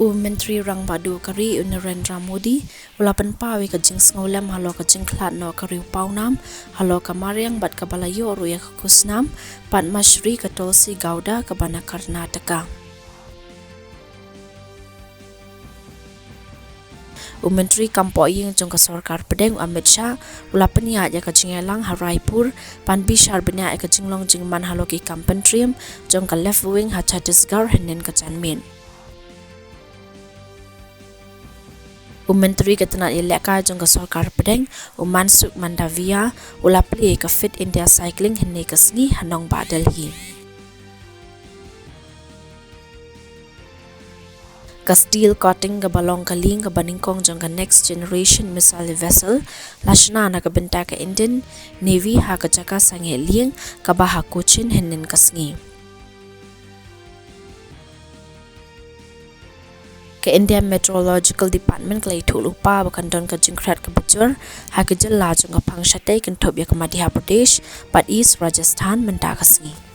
Menteri Rang Badu Kari Narendra Modi ulapan pawi ka jing sngolam halo ka jing klat no ka riu paunam halo ka mariang bat ka balayo ruya ka kusnam pat mashri ka Tulsi Gauda ka bana Karnataka. Menteri Kampoying jong ka sarkar pedeng Amit Shah ulapan ya ka jingelang Haraipur pan bishar benya ka jinglong jingman halo ki kampentrium jong ka left wing ha Chhattisgarh henin ka chanmin. Menteri Ketenaga Ilaka jong ka sarkar pedeng Mansukh Mandaviya ulapli ka Fit India Cycling henne ka sngi hanong ba Delhi. Ka steel coating ka balong ka ling ka baningkong jong ka next generation missile vessel lashna na ka benta ka Indian Navy ha ka jaka sange ling ka baha Cochin hennen ka sngi. Ke India Meteorological Department klai thulupa bakandon ka jingkrat ka bujur ha ka jilla jong ka pangshate kan thobya ka Madhya Pradesh pat East Rajasthan menta ka sngi.